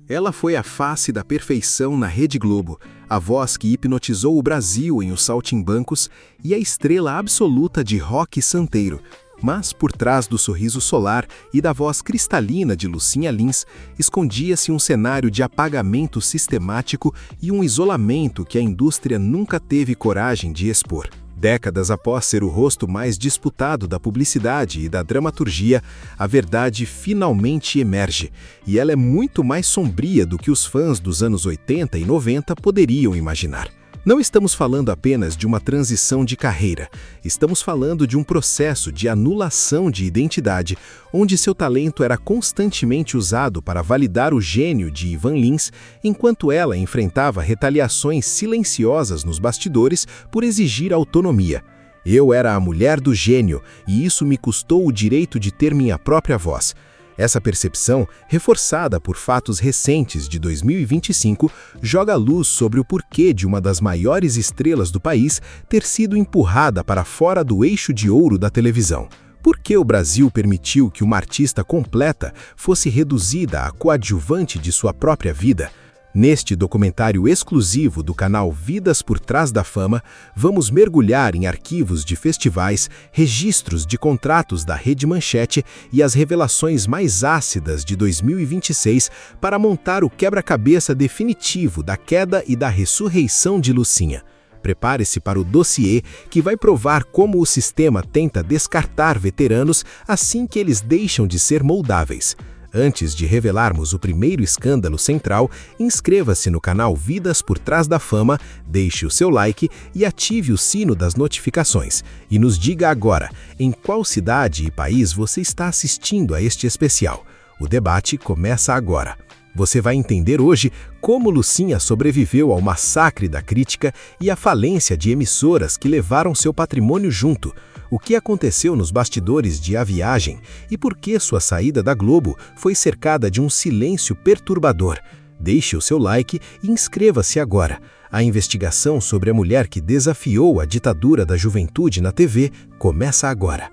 Ela foi a face da perfeição na Rede Globo, a voz que hipnotizou o Brasil em Os Saltimbancos e a estrela absoluta de rock santeiro. Mas por trás do sorriso solar e da voz cristalina de Lucinha Lins, escondia-se um cenário de apagamento sistemático e um isolamento que a indústria nunca teve coragem de expor. Décadas após ser o rosto mais disputado da publicidade e da dramaturgia, a verdade finalmente emerge, e ela é muito mais sombria do que os fãs dos anos 80 e 90 poderiam imaginar. Não estamos falando apenas de uma transição de carreira, estamos falando de um processo de anulação de identidade, onde seu talento era constantemente usado para validar o gênio de Ivan Lins, enquanto ela enfrentava retaliações silenciosas nos bastidores por exigir autonomia. Eu era a mulher do gênio, e isso me custou o direito de ter minha própria voz. Essa percepção, reforçada por fatos recentes de 2025, joga luz sobre o porquê de uma das maiores estrelas do país ter sido empurrada para fora do eixo de ouro da televisão. Por que o Brasil permitiu que uma artista completa fosse reduzida a coadjuvante de sua própria vida? Neste documentário exclusivo do canal Vidas por Trás da Fama, vamos mergulhar em arquivos de festivais, registros de contratos da Rede Manchete e as revelações mais ácidas de 2026 para montar o quebra-cabeça definitivo da queda e da ressurreição de Lucinha. Prepare-se para o dossiê que vai provar como o sistema tenta descartar veteranos assim que eles deixam de ser moldáveis. Antes de revelarmos o primeiro escândalo central, inscreva-se no canal Vidas por Trás da Fama, deixe o seu like e ative o sino das notificações. E nos diga agora, em qual cidade e país você está assistindo a este especial. O debate começa agora. Você vai entender hoje como Lucinha sobreviveu ao massacre da crítica e à falência de emissoras que levaram seu patrimônio junto, o que aconteceu nos bastidores de A Viagem e por que sua saída da Globo foi cercada de um silêncio perturbador. Deixe o seu like e inscreva-se agora. A investigação sobre a mulher que desafiou a ditadura da juventude na TV começa agora.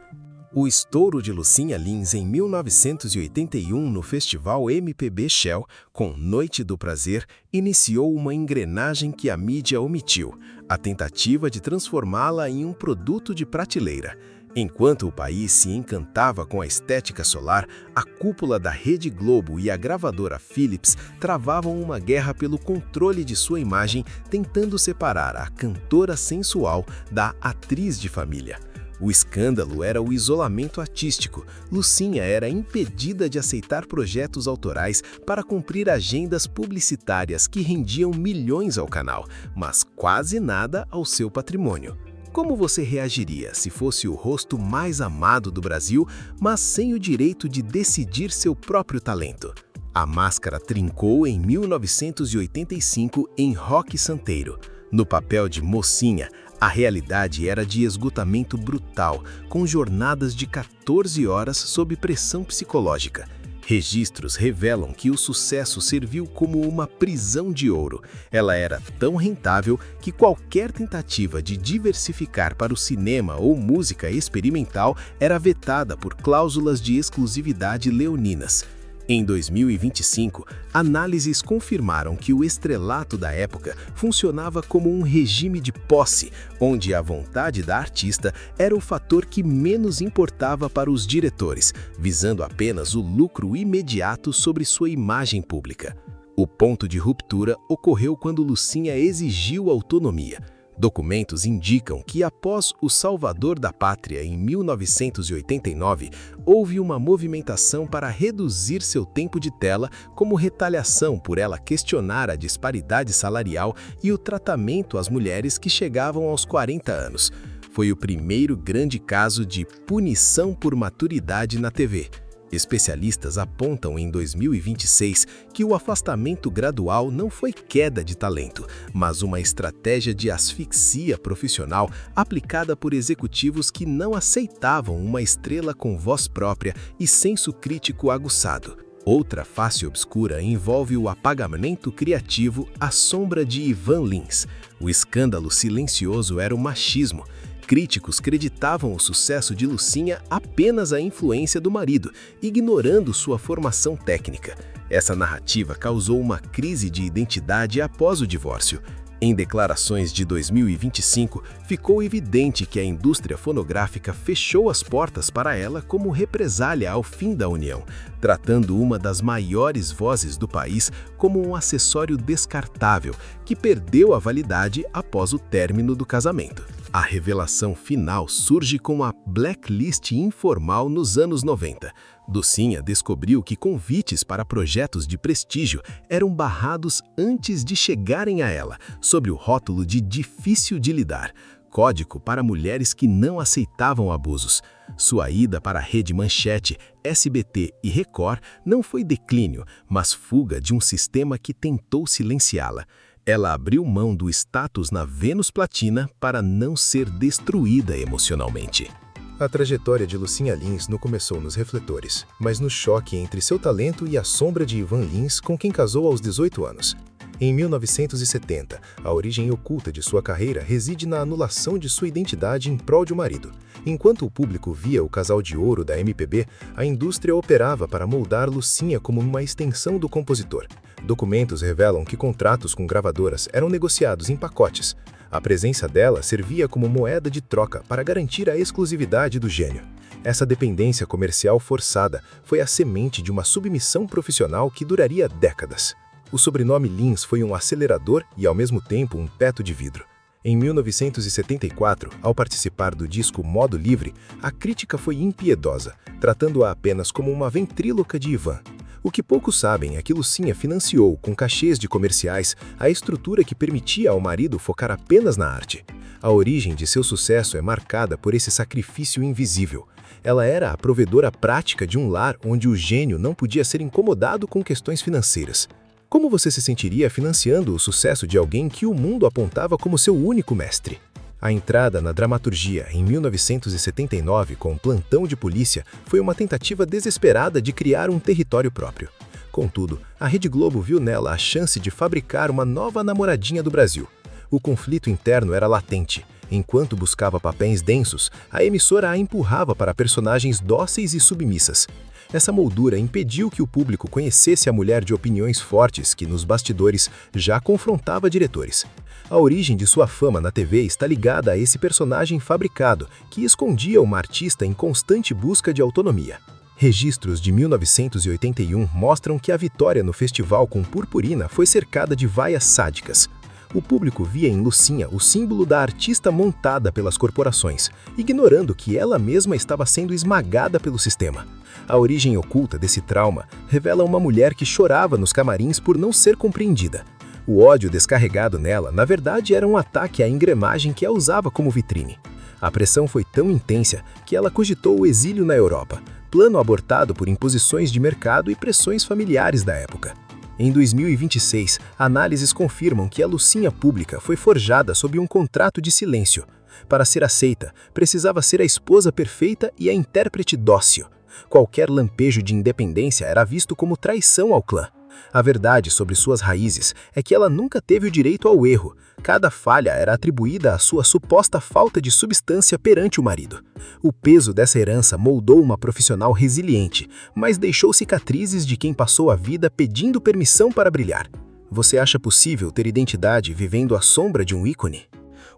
O estouro de Lucinha Lins em 1981 no festival MPB Shell, com Noite do Prazer, iniciou uma engrenagem que a mídia omitiu, a tentativa de transformá-la em um produto de prateleira. Enquanto o país se encantava com a estética solar, a cúpula da Rede Globo e a gravadora Philips travavam uma guerra pelo controle de sua imagem, tentando separar a cantora sensual da atriz de família. O escândalo era o isolamento artístico. Lucinha era impedida de aceitar projetos autorais para cumprir agendas publicitárias que rendiam milhões ao canal, mas quase nada ao seu patrimônio. Como você reagiria se fosse o rosto mais amado do Brasil, mas sem o direito de decidir seu próprio talento? A máscara trincou em 1985 em Rock Santeiro. No papel de mocinha, a realidade era de esgotamento brutal, com jornadas de 14 horas sob pressão psicológica. Registros revelam que o sucesso serviu como uma prisão de ouro. Ela era tão rentável que qualquer tentativa de diversificar para o cinema ou música experimental era vetada por cláusulas de exclusividade leoninas. Em 2025, análises confirmaram que o estrelato da época funcionava como um regime de posse, onde a vontade da artista era o fator que menos importava para os diretores, visando apenas o lucro imediato sobre sua imagem pública. O ponto de ruptura ocorreu quando Lucinha exigiu autonomia. Documentos indicam que após O Salvador da Pátria, em 1989, houve uma movimentação para reduzir seu tempo de tela como retaliação por ela questionar a disparidade salarial e o tratamento às mulheres que chegavam aos 40 anos. Foi o primeiro grande caso de punição por maturidade na TV. Especialistas apontam em 2026 que o afastamento gradual não foi queda de talento, mas uma estratégia de asfixia profissional aplicada por executivos que não aceitavam uma estrela com voz própria e senso crítico aguçado. Outra face obscura envolve o apagamento criativo à sombra de Ivan Lins. O escândalo silencioso era o machismo. Críticos creditavam o sucesso de Lucinha apenas à influência do marido, ignorando sua formação técnica. Essa narrativa causou uma crise de identidade após o divórcio. Em declarações de 2025, ficou evidente que a indústria fonográfica fechou as portas para ela como represália ao fim da união, tratando uma das maiores vozes do país como um acessório descartável que perdeu a validade após o término do casamento. A revelação final surge com a blacklist informal nos anos 90. Lucinha descobriu que convites para projetos de prestígio eram barrados antes de chegarem a ela, sob o rótulo de difícil de lidar, código para mulheres que não aceitavam abusos. Sua ida para a Rede Manchete, SBT e Record não foi declínio, mas fuga de um sistema que tentou silenciá-la. Ela abriu mão do status na Vênus Platina para não ser destruída emocionalmente. A trajetória de Lucinha Lins não começou nos refletores, mas no choque entre seu talento e a sombra de Ivan Lins, com quem casou aos 18 anos. Em 1970, a origem oculta de sua carreira reside na anulação de sua identidade em prol de um marido. Enquanto o público via o casal de ouro da MPB, a indústria operava para moldar Lucinha como uma extensão do compositor. Documentos revelam que contratos com gravadoras eram negociados em pacotes. A presença dela servia como moeda de troca para garantir a exclusividade do gênio. Essa dependência comercial forçada foi a semente de uma submissão profissional que duraria décadas. O sobrenome Lins foi um acelerador e, ao mesmo tempo, um teto de vidro. Em 1974, ao participar do disco Modo Livre, a crítica foi impiedosa, tratando-a apenas como uma ventríloca de Ivan. O que poucos sabem é que Lucinha financiou, com cachês de comerciais, a estrutura que permitia ao marido focar apenas na arte. A origem de seu sucesso é marcada por esse sacrifício invisível. Ela era a provedora prática de um lar onde o gênio não podia ser incomodado com questões financeiras. Como você se sentiria financiando o sucesso de alguém que o mundo apontava como seu único mestre? A entrada na dramaturgia em 1979 com Plantão de Polícia foi uma tentativa desesperada de criar um território próprio. Contudo, a Rede Globo viu nela a chance de fabricar uma nova namoradinha do Brasil. O conflito interno era latente. Enquanto buscava papéis densos, a emissora a empurrava para personagens dóceis e submissas. Essa moldura impediu que o público conhecesse a mulher de opiniões fortes que, nos bastidores, já confrontava diretores. A origem de sua fama na TV está ligada a esse personagem fabricado, que escondia uma artista em constante busca de autonomia. Registros de 1981 mostram que a vitória no festival com Purpurina foi cercada de vaias sádicas. O público via em Lucinha o símbolo da artista montada pelas corporações, ignorando que ela mesma estava sendo esmagada pelo sistema. A origem oculta desse trauma revela uma mulher que chorava nos camarins por não ser compreendida. O ódio descarregado nela, na verdade, era um ataque à engrenagem que a usava como vitrine. A pressão foi tão intensa que ela cogitou o exílio na Europa, plano abortado por imposições de mercado e pressões familiares da época. Em 2026, análises confirmam que a Lucinha pública foi forjada sob um contrato de silêncio. Para ser aceita, precisava ser a esposa perfeita e a intérprete dócil. Qualquer lampejo de independência era visto como traição ao clã. A verdade sobre suas raízes é que ela nunca teve o direito ao erro. Cada falha era atribuída à sua suposta falta de substância perante o marido. O peso dessa herança moldou uma profissional resiliente, mas deixou cicatrizes de quem passou a vida pedindo permissão para brilhar. Você acha possível ter identidade vivendo à sombra de um ícone?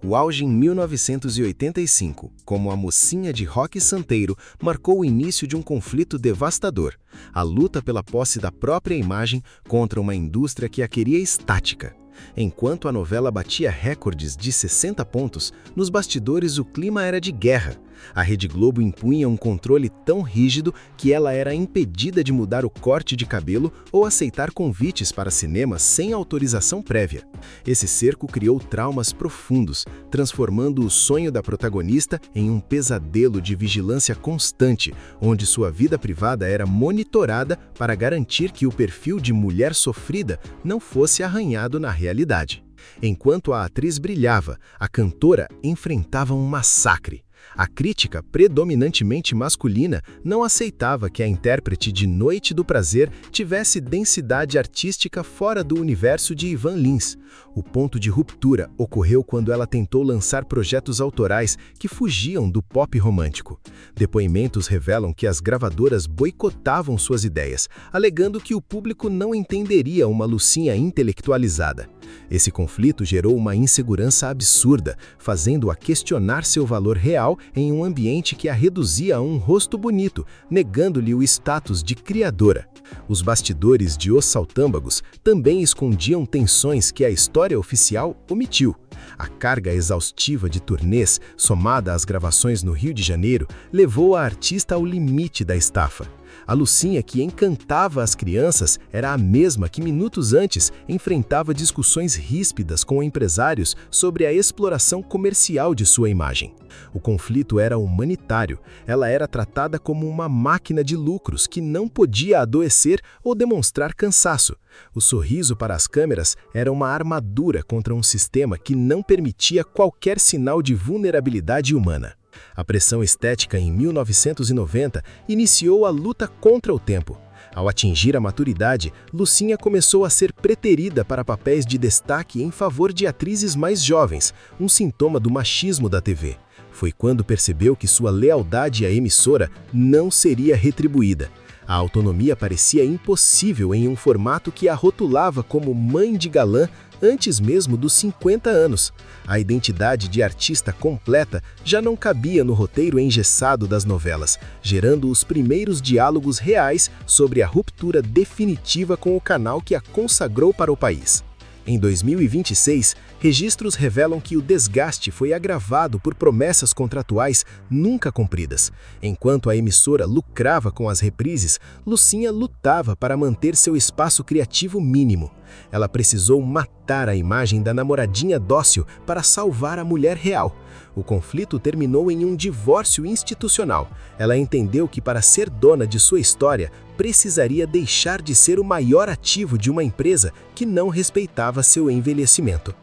O auge em 1985, como a mocinha de Roque Santeiro, marcou o início de um conflito devastador, a luta pela posse da própria imagem contra uma indústria que a queria estática. Enquanto a novela batia recordes de 60 pontos, nos bastidores o clima era de guerra. A Rede Globo impunha um controle tão rígido que ela era impedida de mudar o corte de cabelo ou aceitar convites para cinema sem autorização prévia. Esse cerco criou traumas profundos, transformando o sonho da protagonista em um pesadelo de vigilância constante, onde sua vida privada era monitorada para garantir que o perfil de mulher sofrida não fosse arranhado na realidade. Enquanto a atriz brilhava, a cantora enfrentava um massacre. A crítica, predominantemente masculina, não aceitava que a intérprete de Noite do Prazer tivesse densidade artística fora do universo de Ivan Lins. O ponto de ruptura ocorreu quando ela tentou lançar projetos autorais que fugiam do pop romântico. Depoimentos revelam que as gravadoras boicotavam suas ideias, alegando que o público não entenderia uma Lucinha intelectualizada. Esse conflito gerou uma insegurança absurda, fazendo-a questionar seu valor real em um ambiente que a reduzia a um rosto bonito, negando-lhe o status de criadora. Os bastidores de Os Saltâmbagos também escondiam tensões que a história oficial omitiu. A carga exaustiva de turnês, somada às gravações no Rio de Janeiro, levou a artista ao limite da estafa. A Lucinha que encantava as crianças era a mesma que minutos antes enfrentava discussões ríspidas com empresários sobre a exploração comercial de sua imagem. O conflito era humanitário, ela era tratada como uma máquina de lucros que não podia adoecer ou demonstrar cansaço. O sorriso para as câmeras era uma armadura contra um sistema que não permitia qualquer sinal de vulnerabilidade humana. A pressão estética em 1990 iniciou a luta contra o tempo. Ao atingir a maturidade, Lucinha começou a ser preterida para papéis de destaque em favor de atrizes mais jovens, um sintoma do machismo da TV. Foi quando percebeu que sua lealdade à emissora não seria retribuída. A autonomia parecia impossível em um formato que a rotulava como mãe de galã antes mesmo dos 50 anos. A identidade de artista completa já não cabia no roteiro engessado das novelas, gerando os primeiros diálogos reais sobre a ruptura definitiva com o canal que a consagrou para o país. Em 2026, registros revelam que o desgaste foi agravado por promessas contratuais nunca cumpridas. Enquanto a emissora lucrava com as reprises, Lucinha lutava para manter seu espaço criativo mínimo. Ela precisou matar a imagem da namoradinha dócil para salvar a mulher real. O conflito terminou em um divórcio institucional. Ela entendeu que para ser dona de sua história, precisaria deixar de ser o maior ativo de uma empresa que não respeitava seu envelhecimento.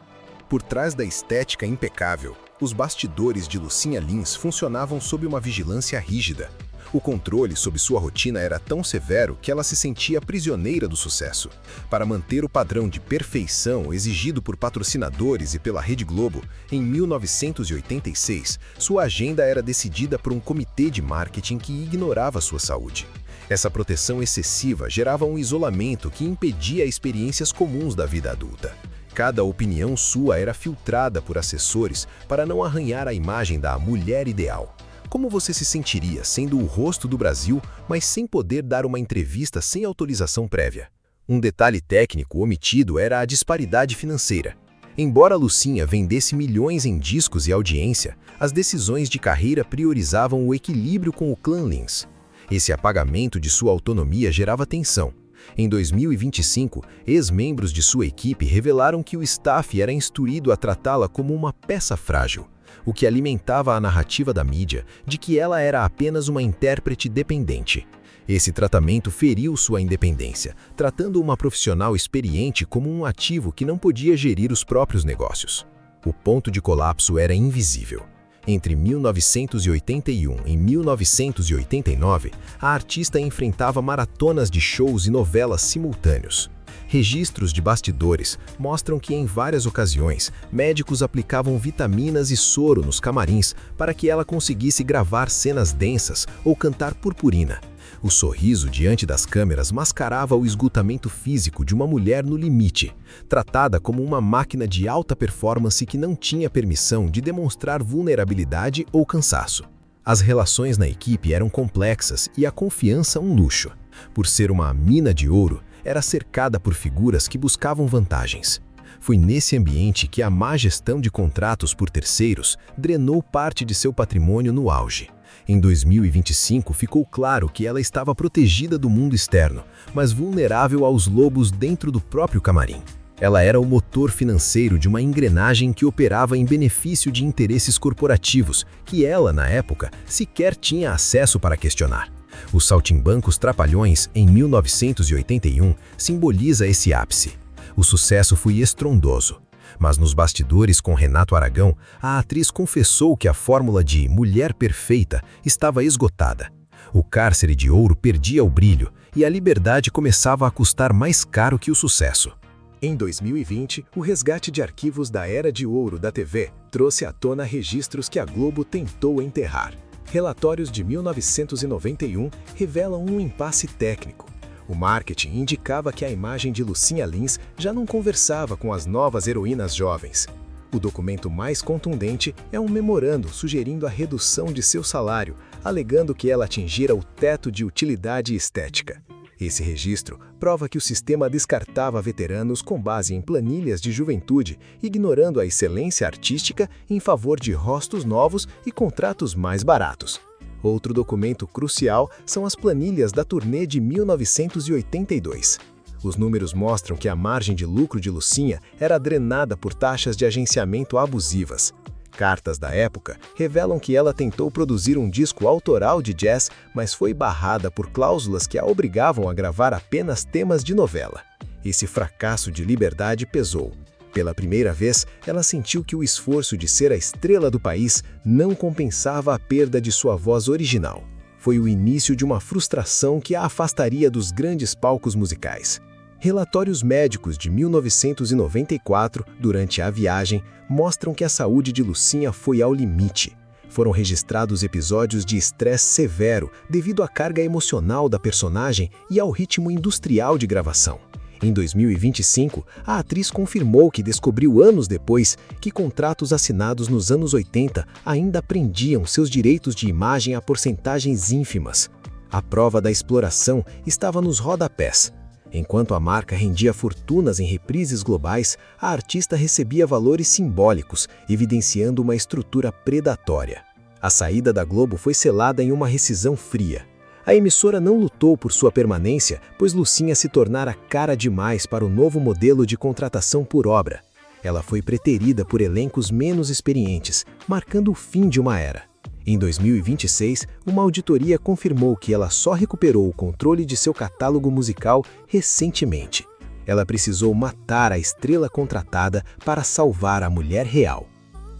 Por trás da estética impecável, os bastidores de Lucinha Lins funcionavam sob uma vigilância rígida. O controle sobre sua rotina era tão severo que ela se sentia prisioneira do sucesso. Para manter o padrão de perfeição exigido por patrocinadores e pela Rede Globo, em 1986, sua agenda era decidida por um comitê de marketing que ignorava sua saúde. Essa proteção excessiva gerava um isolamento que impedia experiências comuns da vida adulta. Cada opinião sua era filtrada por assessores para não arranhar a imagem da mulher ideal. Como você se sentiria sendo o rosto do Brasil, mas sem poder dar uma entrevista sem autorização prévia? Um detalhe técnico omitido era a disparidade financeira. Embora Lucinha vendesse milhões em discos e audiência, as decisões de carreira priorizavam o equilíbrio com o clã Lins. Esse apagamento de sua autonomia gerava tensão. Em 2025, ex-membros de sua equipe revelaram que o staff era instruído a tratá-la como uma peça frágil, o que alimentava a narrativa da mídia de que ela era apenas uma intérprete dependente. Esse tratamento feriu sua independência, tratando uma profissional experiente como um ativo que não podia gerir os próprios negócios. O ponto de colapso era invisível. Entre 1981 e 1989, a artista enfrentava maratonas de shows e novelas simultâneos. Registros de bastidores mostram que em várias ocasiões, médicos aplicavam vitaminas e soro nos camarins para que ela conseguisse gravar cenas densas ou cantar purpurina. O sorriso diante das câmeras mascarava o esgotamento físico de uma mulher no limite, tratada como uma máquina de alta performance que não tinha permissão de demonstrar vulnerabilidade ou cansaço. As relações na equipe eram complexas e a confiança um luxo. Por ser uma mina de ouro, era cercada por figuras que buscavam vantagens. Foi nesse ambiente que a má gestão de contratos por terceiros drenou parte de seu patrimônio no auge. Em 2025, ficou claro que ela estava protegida do mundo externo, mas vulnerável aos lobos dentro do próprio camarim. Ela era o motor financeiro de uma engrenagem que operava em benefício de interesses corporativos, que ela, na época, sequer tinha acesso para questionar. Os Saltimbancos Trapalhões, em 1981, simboliza esse ápice. O sucesso foi estrondoso. Mas nos bastidores com Renato Aragão, a atriz confessou que a fórmula de mulher perfeita estava esgotada. O cárcere de ouro perdia o brilho e a liberdade começava a custar mais caro que o sucesso. Em 2020, o resgate de arquivos da Era de Ouro da TV trouxe à tona registros que a Globo tentou enterrar. Relatórios de 1991 revelam um impasse técnico. O marketing indicava que a imagem de Lucinha Lins já não conversava com as novas heroínas jovens. O documento mais contundente é um memorando sugerindo a redução de seu salário, alegando que ela atingira o teto de utilidade estética. Esse registro prova que o sistema descartava veteranos com base em planilhas de juventude, ignorando a excelência artística em favor de rostos novos e contratos mais baratos. Outro documento crucial são as planilhas da turnê de 1982. Os números mostram que a margem de lucro de Lucinha era drenada por taxas de agenciamento abusivas. Cartas da época revelam que ela tentou produzir um disco autoral de jazz, mas foi barrada por cláusulas que a obrigavam a gravar apenas temas de novela. Esse fracasso de liberdade pesou. Pela primeira vez, ela sentiu que o esforço de ser a estrela do país não compensava a perda de sua voz original. Foi o início de uma frustração que a afastaria dos grandes palcos musicais. Relatórios médicos de 1994, durante a viagem, mostram que a saúde de Lucinha foi ao limite. Foram registrados episódios de estresse severo devido à carga emocional da personagem e ao ritmo industrial de gravação. Em 2025, a atriz confirmou que descobriu anos depois que contratos assinados nos anos 80 ainda prendiam seus direitos de imagem a porcentagens ínfimas. A prova da exploração estava nos rodapés. Enquanto a marca rendia fortunas em reprises globais, a artista recebia valores simbólicos, evidenciando uma estrutura predatória. A saída da Globo foi selada em uma rescisão fria. A emissora não lutou por sua permanência, pois Lucinha se tornara cara demais para o novo modelo de contratação por obra. Ela foi preterida por elencos menos experientes, marcando o fim de uma era. Em 2026, uma auditoria confirmou que ela só recuperou o controle de seu catálogo musical recentemente. Ela precisou matar a estrela contratada para salvar a mulher real.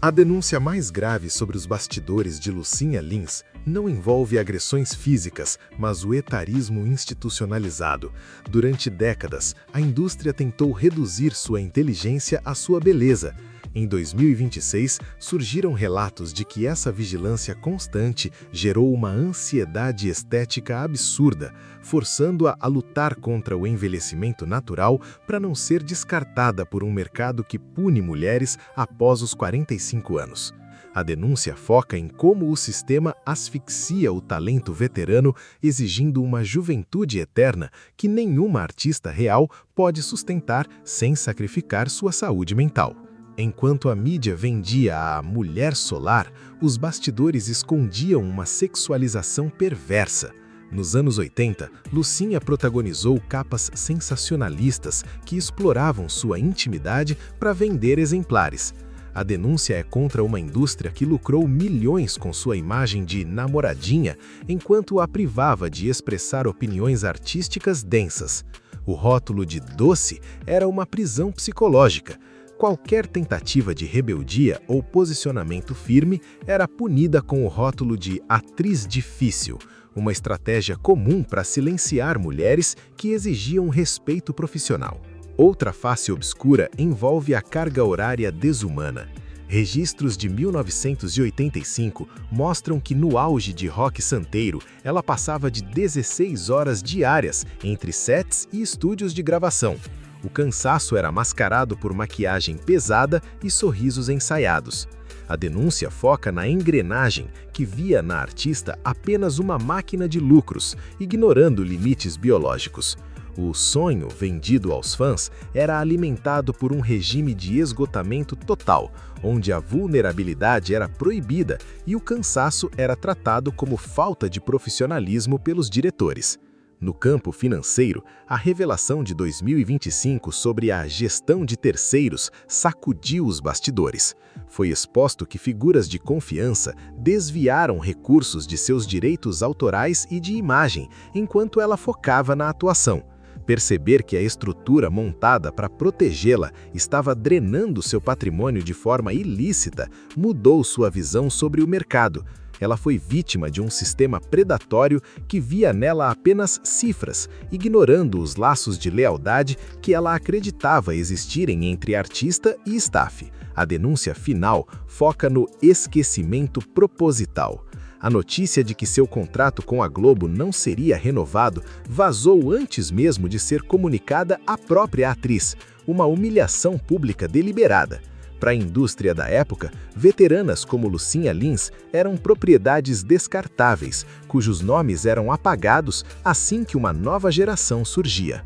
A denúncia mais grave sobre os bastidores de Lucinha Lins não envolve agressões físicas, mas o etarismo institucionalizado. Durante décadas, a indústria tentou reduzir sua inteligência à sua beleza. Em 2026, surgiram relatos de que essa vigilância constante gerou uma ansiedade estética absurda, forçando-a a lutar contra o envelhecimento natural para não ser descartada por um mercado que pune mulheres após os 45 anos. A denúncia foca em como o sistema asfixia o talento veterano, exigindo uma juventude eterna que nenhuma artista real pode sustentar sem sacrificar sua saúde mental. Enquanto a mídia vendia a mulher solar, os bastidores escondiam uma sexualização perversa. Nos anos 80, Lucinha protagonizou capas sensacionalistas que exploravam sua intimidade para vender exemplares. A denúncia é contra uma indústria que lucrou milhões com sua imagem de namoradinha, enquanto a privava de expressar opiniões artísticas densas. O rótulo de doce era uma prisão psicológica. Qualquer tentativa de rebeldia ou posicionamento firme era punida com o rótulo de atriz difícil, uma estratégia comum para silenciar mulheres que exigiam respeito profissional. Outra face obscura envolve a carga horária desumana. Registros de 1985 mostram que no auge de Rock Santeiro, ela passava de 16 horas diárias entre sets e estúdios de gravação. O cansaço era mascarado por maquiagem pesada e sorrisos ensaiados. A denúncia foca na engrenagem, que via na artista apenas uma máquina de lucros, ignorando limites biológicos. O sonho vendido aos fãs era alimentado por um regime de esgotamento total, onde a vulnerabilidade era proibida e o cansaço era tratado como falta de profissionalismo pelos diretores. No campo financeiro, a revelação de 2025 sobre a gestão de terceiros sacudiu os bastidores. Foi exposto que figuras de confiança desviaram recursos de seus direitos autorais e de imagem, enquanto ela focava na atuação. Perceber que a estrutura montada para protegê-la estava drenando seu patrimônio de forma ilícita mudou sua visão sobre o mercado. Ela foi vítima de um sistema predatório que via nela apenas cifras, ignorando os laços de lealdade que ela acreditava existirem entre artista e staff. A denúncia final foca no esquecimento proposital. A notícia de que seu contrato com a Globo não seria renovado vazou antes mesmo de ser comunicada à própria atriz, uma humilhação pública deliberada. Para a indústria da época, veteranas como Lucinha Lins eram propriedades descartáveis, cujos nomes eram apagados assim que uma nova geração surgia.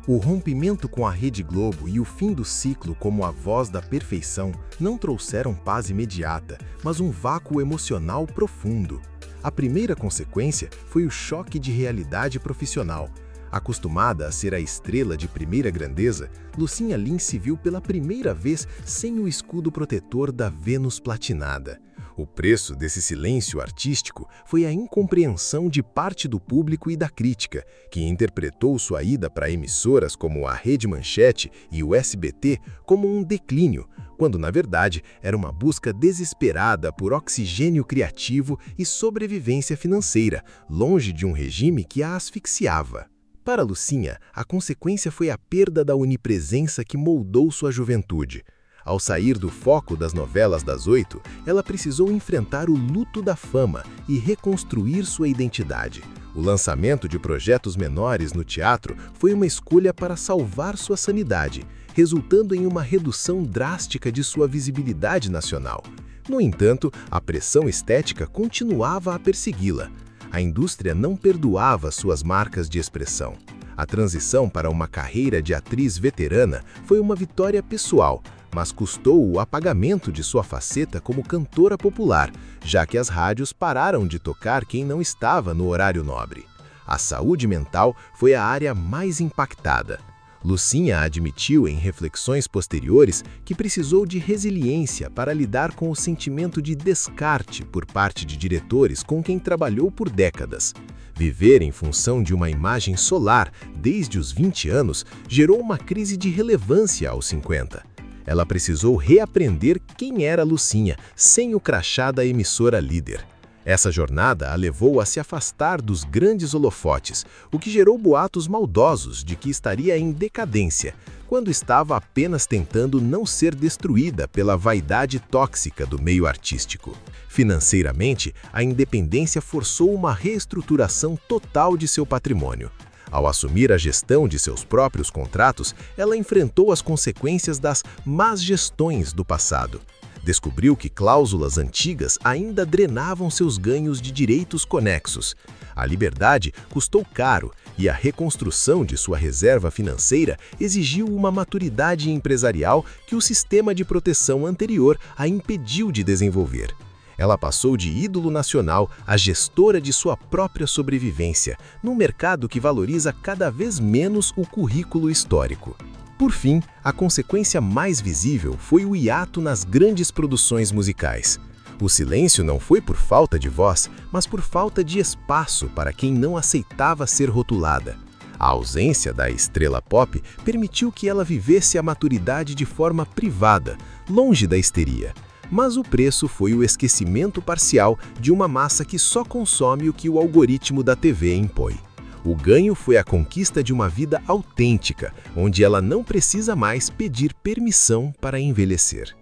O rompimento com a Rede Globo e o fim do ciclo como a voz da perfeição não trouxeram paz imediata, mas um vácuo emocional profundo. A primeira consequência foi o choque de realidade profissional. Acostumada a ser a estrela de primeira grandeza, Lucinha Lins se viu pela primeira vez sem o escudo protetor da Vênus platinada. O preço desse silêncio artístico foi a incompreensão de parte do público e da crítica, que interpretou sua ida para emissoras como a Rede Manchete e o SBT como um declínio, quando na verdade era uma busca desesperada por oxigênio criativo e sobrevivência financeira, longe de um regime que a asfixiava. Para Lucinha, a consequência foi a perda da onipresença que moldou sua juventude. Ao sair do foco das novelas das 8, ela precisou enfrentar o luto da fama e reconstruir sua identidade. O lançamento de projetos menores no teatro foi uma escolha para salvar sua sanidade, resultando em uma redução drástica de sua visibilidade nacional. No entanto, a pressão estética continuava a persegui-la. A indústria não perdoava suas marcas de expressão. A transição para uma carreira de atriz veterana foi uma vitória pessoal, mas custou o apagamento de sua faceta como cantora popular, já que as rádios pararam de tocar quem não estava no horário nobre. A saúde mental foi a área mais impactada. Lucinha admitiu em reflexões posteriores que precisou de resiliência para lidar com o sentimento de descarte por parte de diretores com quem trabalhou por décadas. Viver em função de uma imagem solar desde os 20 anos gerou uma crise de relevância aos 50. Ela precisou reaprender quem era Lucinha, sem o crachá da emissora líder. Essa jornada a levou a se afastar dos grandes holofotes, o que gerou boatos maldosos de que estaria em decadência, quando estava apenas tentando não ser destruída pela vaidade tóxica do meio artístico. Financeiramente, a independência forçou uma reestruturação total de seu patrimônio. Ao assumir a gestão de seus próprios contratos, ela enfrentou as consequências das más gestões do passado. Descobriu que cláusulas antigas ainda drenavam seus ganhos de direitos conexos. A liberdade custou caro e a reconstrução de sua reserva financeira exigiu uma maturidade empresarial que o sistema de proteção anterior a impediu de desenvolver. Ela passou de ídolo nacional a gestora de sua própria sobrevivência, num mercado que valoriza cada vez menos o currículo histórico. Por fim, a consequência mais visível foi o hiato nas grandes produções musicais. O silêncio não foi por falta de voz, mas por falta de espaço para quem não aceitava ser rotulada. A ausência da estrela pop permitiu que ela vivesse a maturidade de forma privada, longe da histeria. Mas o preço foi o esquecimento parcial de uma massa que só consome o que o algoritmo da TV impõe. O ganho foi a conquista de uma vida autêntica, onde ela não precisa mais pedir permissão para envelhecer.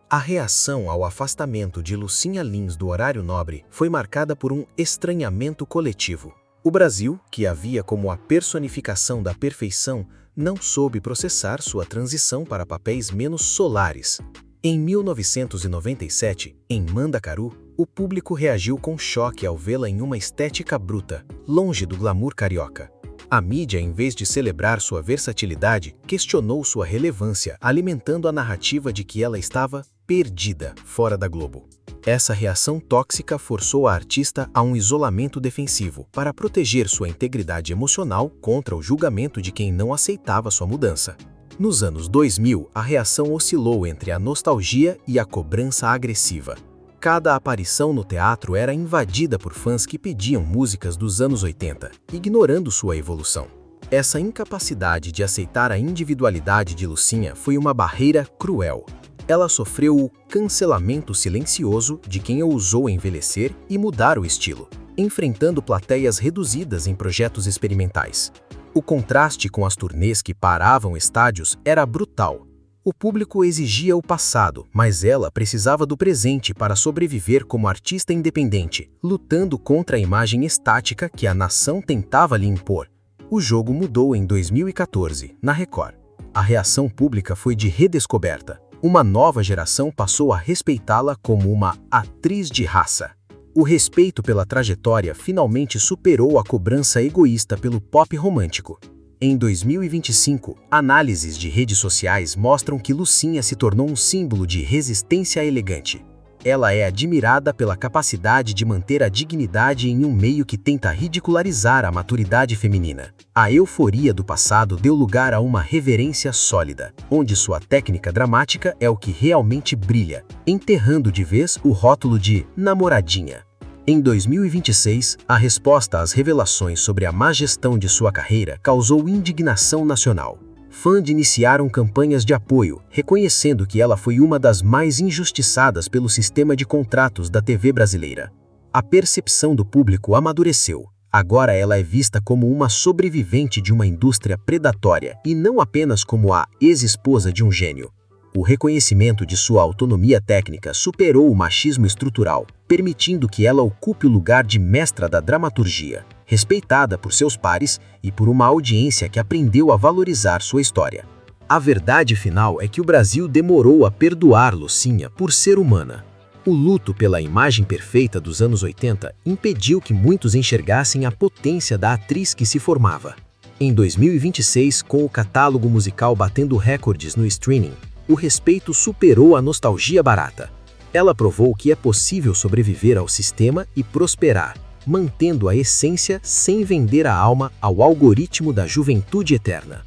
A reação ao afastamento de Lucinha Lins do horário nobre foi marcada por um estranhamento coletivo. O Brasil, que a via como a personificação da perfeição, não soube processar sua transição para papéis menos solares. Em 1997, em Mandacaru, o público reagiu com choque ao vê-la em uma estética bruta, longe do glamour carioca. A mídia, em vez de celebrar sua versatilidade, questionou sua relevância, alimentando a narrativa de que ela estava perdida fora da Globo. Essa reação tóxica forçou a artista a um isolamento defensivo para proteger sua integridade emocional contra o julgamento de quem não aceitava sua mudança. Nos anos 2000, a reação oscilou entre a nostalgia e a cobrança agressiva. Cada aparição no teatro era invadida por fãs que pediam músicas dos anos 80, ignorando sua evolução. Essa incapacidade de aceitar a individualidade de Lucinha foi uma barreira cruel. Ela sofreu o cancelamento silencioso de quem ousou envelhecer e mudar o estilo, enfrentando plateias reduzidas em projetos experimentais. O contraste com as turnês que paravam estádios era brutal. O público exigia o passado, mas ela precisava do presente para sobreviver como artista independente, lutando contra a imagem estática que a nação tentava lhe impor. O jogo mudou em 2014, na Record. A reação pública foi de redescoberta. Uma nova geração passou a respeitá-la como uma atriz de raça. O respeito pela trajetória finalmente superou a cobrança egoísta pelo pop romântico. Em 2025, análises de redes sociais mostram que Lucinha se tornou um símbolo de resistência elegante. Ela é admirada pela capacidade de manter a dignidade em um meio que tenta ridicularizar a maturidade feminina. A euforia do passado deu lugar a uma reverência sólida, onde sua técnica dramática é o que realmente brilha, enterrando de vez o rótulo de namoradinha. Em 2026, a resposta às revelações sobre a má gestão de sua carreira causou indignação nacional. Fãs iniciaram campanhas de apoio, reconhecendo que ela foi uma das mais injustiçadas pelo sistema de contratos da TV brasileira. A percepção do público amadureceu. Agora ela é vista como uma sobrevivente de uma indústria predatória e não apenas como a ex-esposa de um gênio. O reconhecimento de sua autonomia técnica superou o machismo estrutural, permitindo que ela ocupe o lugar de mestra da dramaturgia, respeitada por seus pares e por uma audiência que aprendeu a valorizar sua história. A verdade final é que o Brasil demorou a perdoar Lucinha por ser humana. O luto pela imagem perfeita dos anos 80 impediu que muitos enxergassem a potência da atriz que se formava. Em 2026, com o catálogo musical batendo recordes no streaming, o respeito superou a nostalgia barata. Ela provou que é possível sobreviver ao sistema e prosperar, mantendo a essência sem vender a alma ao algoritmo da juventude eterna.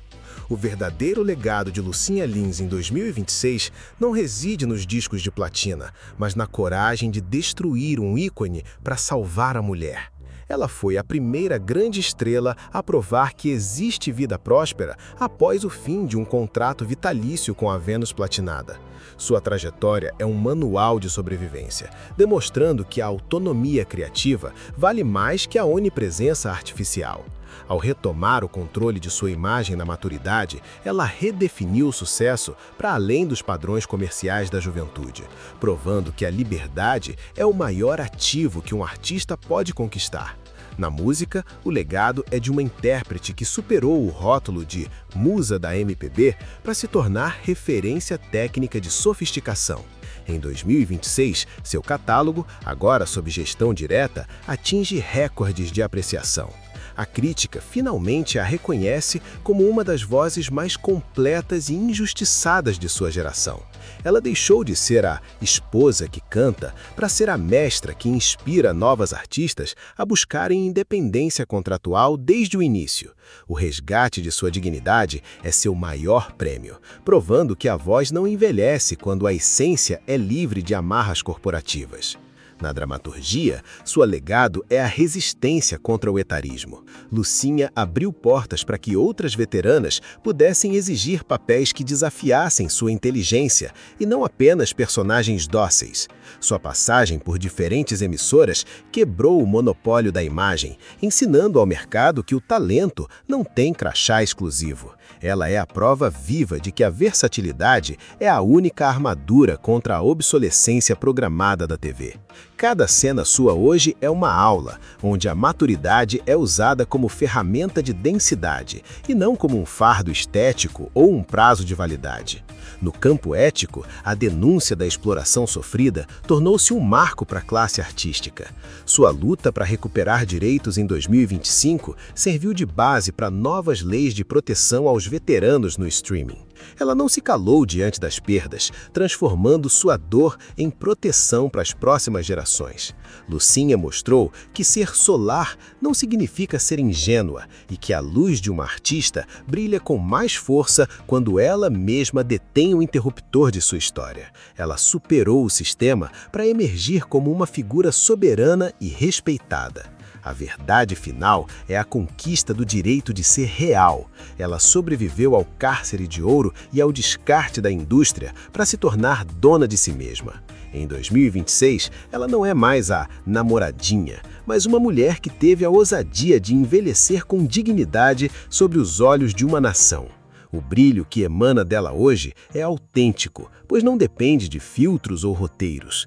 O verdadeiro legado de Lucinha Lins em 2026 não reside nos discos de platina, mas na coragem de destruir um ícone para salvar a mulher. Ela foi a primeira grande estrela a provar que existe vida próspera após o fim de um contrato vitalício com a Vênus Platinada. Sua trajetória é um manual de sobrevivência, demonstrando que a autonomia criativa vale mais que a onipresença artificial. Ao retomar o controle de sua imagem na maturidade, ela redefiniu o sucesso para além dos padrões comerciais da juventude, provando que a liberdade é o maior ativo que um artista pode conquistar. Na música, o legado é de uma intérprete que superou o rótulo de musa da MPB para se tornar referência técnica de sofisticação. Em 2026, seu catálogo, agora sob gestão direta, atinge recordes de apreciação. A crítica finalmente a reconhece como uma das vozes mais completas e injustiçadas de sua geração. Ela deixou de ser a esposa que canta para ser a mestra que inspira novas artistas a buscarem independência contratual desde o início. O resgate de sua dignidade é seu maior prêmio, provando que a voz não envelhece quando a essência é livre de amarras corporativas. Na dramaturgia, seu legado é a resistência contra o etarismo. Lucinha abriu portas para que outras veteranas pudessem exigir papéis que desafiassem sua inteligência e não apenas personagens dóceis. Sua passagem por diferentes emissoras quebrou o monopólio da imagem, ensinando ao mercado que o talento não tem crachá exclusivo. Ela é a prova viva de que a versatilidade é a única armadura contra a obsolescência programada da TV. Cada cena sua hoje é uma aula, onde a maturidade é usada como ferramenta de densidade e não como um fardo estético ou um prazo de validade. No campo ético, a denúncia da exploração sofrida tornou-se um marco para a classe artística. Sua luta para recuperar direitos em 2025 serviu de base para novas leis de proteção aos veteranos no streaming. Ela não se calou diante das perdas, transformando sua dor em proteção para as próximas gerações. Lucinha mostrou que ser solar não significa ser ingênua e que a luz de uma artista brilha com mais força quando ela mesma detém o interruptor de sua história. Ela superou o sistema para emergir como uma figura soberana e respeitada. A verdade final é a conquista do direito de ser real. Ela sobreviveu ao cárcere de ouro e ao descarte da indústria para se tornar dona de si mesma. Em 2026, ela não é mais a namoradinha, mas uma mulher que teve a ousadia de envelhecer com dignidade sobre os olhos de uma nação. O brilho que emana dela hoje é autêntico, pois não depende de filtros ou roteiros.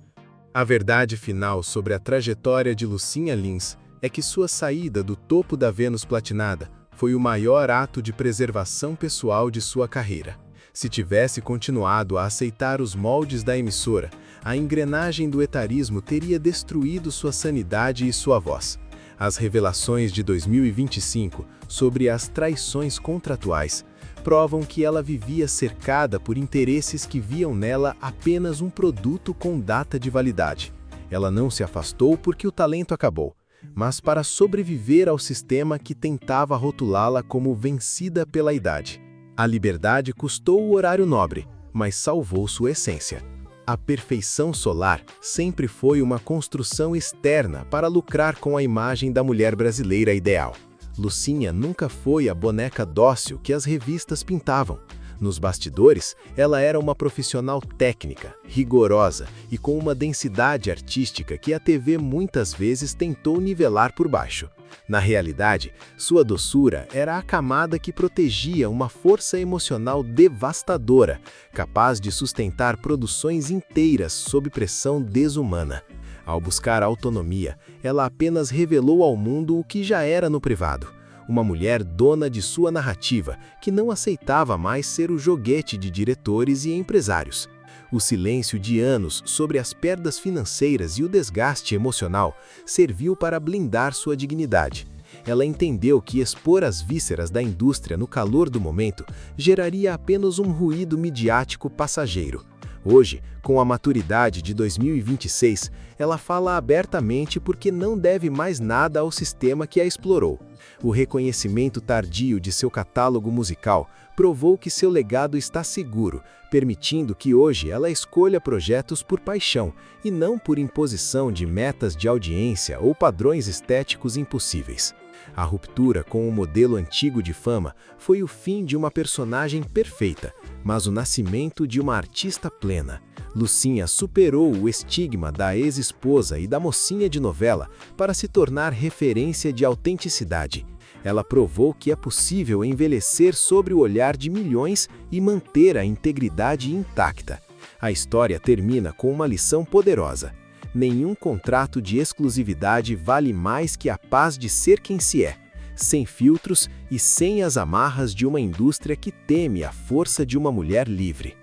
A verdade final sobre a trajetória de Lucinha Lins é que sua saída do topo da Vênus Platinada foi o maior ato de preservação pessoal de sua carreira. Se tivesse continuado a aceitar os moldes da emissora, a engrenagem do etarismo teria destruído sua sanidade e sua voz. As revelações de 2025 sobre as traições contratuais provam que ela vivia cercada por interesses que viam nela apenas um produto com data de validade. Ela não se afastou porque o talento acabou, mas para sobreviver ao sistema que tentava rotulá-la como vencida pela idade. A liberdade custou o horário nobre, mas salvou sua essência. A perfeição solar sempre foi uma construção externa para lucrar com a imagem da mulher brasileira ideal. Lucinha nunca foi a boneca dócil que as revistas pintavam. Nos bastidores, ela era uma profissional técnica, rigorosa e com uma densidade artística que a TV muitas vezes tentou nivelar por baixo. Na realidade, sua doçura era a camada que protegia uma força emocional devastadora, capaz de sustentar produções inteiras sob pressão desumana. Ao buscar autonomia, ela apenas revelou ao mundo o que já era no privado. Uma mulher dona de sua narrativa, que não aceitava mais ser o joguete de diretores e empresários. O silêncio de anos sobre as perdas financeiras e o desgaste emocional serviu para blindar sua dignidade. Ela entendeu que expor as vísceras da indústria no calor do momento geraria apenas um ruído midiático passageiro. Hoje, com a maturidade de 2026, ela fala abertamente porque não deve mais nada ao sistema que a explorou. O reconhecimento tardio de seu catálogo musical provou que seu legado está seguro, permitindo que hoje ela escolha projetos por paixão e não por imposição de metas de audiência ou padrões estéticos impossíveis. A ruptura com o modelo antigo de fama foi o fim de uma personagem perfeita, mas o nascimento de uma artista plena. Lucinha superou o estigma da ex-esposa e da mocinha de novela para se tornar referência de autenticidade. Ela provou que é possível envelhecer sob o olhar de milhões e manter a integridade intacta. A história termina com uma lição poderosa. Nenhum contrato de exclusividade vale mais que a paz de ser quem se é, sem filtros e sem as amarras de uma indústria que teme a força de uma mulher livre.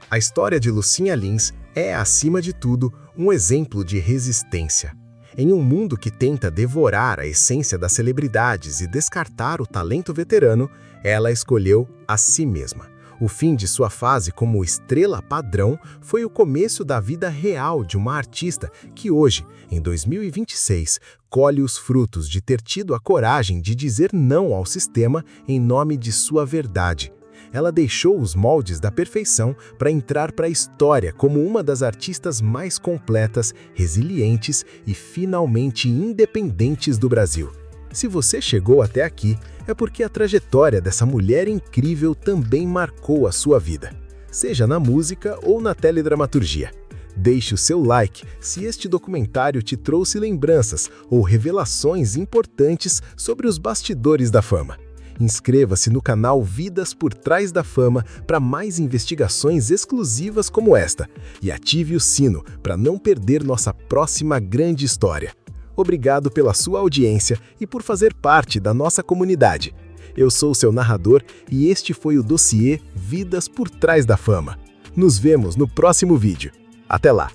A história de Lucinha Lins é, acima de tudo, um exemplo de resistência. Em um mundo que tenta devorar a essência das celebridades e descartar o talento veterano, ela escolheu a si mesma. O fim de sua fase como estrela padrão foi o começo da vida real de uma artista que hoje, em 2026, colhe os frutos de ter tido a coragem de dizer não ao sistema em nome de sua verdade. Ela deixou os moldes da perfeição para entrar para a história como uma das artistas mais completas, resilientes e finalmente independentes do Brasil. Se você chegou até aqui, é porque a trajetória dessa mulher incrível também marcou a sua vida, seja na música ou na teledramaturgia. Deixe o seu like se este documentário te trouxe lembranças ou revelações importantes sobre os bastidores da fama. Inscreva-se no canal Vidas por Trás da Fama para mais investigações exclusivas como esta e ative o sino para não perder nossa próxima grande história. Obrigado pela sua audiência e por fazer parte da nossa comunidade. Eu sou seu narrador e este foi o dossiê Vidas por Trás da Fama. Nos vemos no próximo vídeo. Até lá!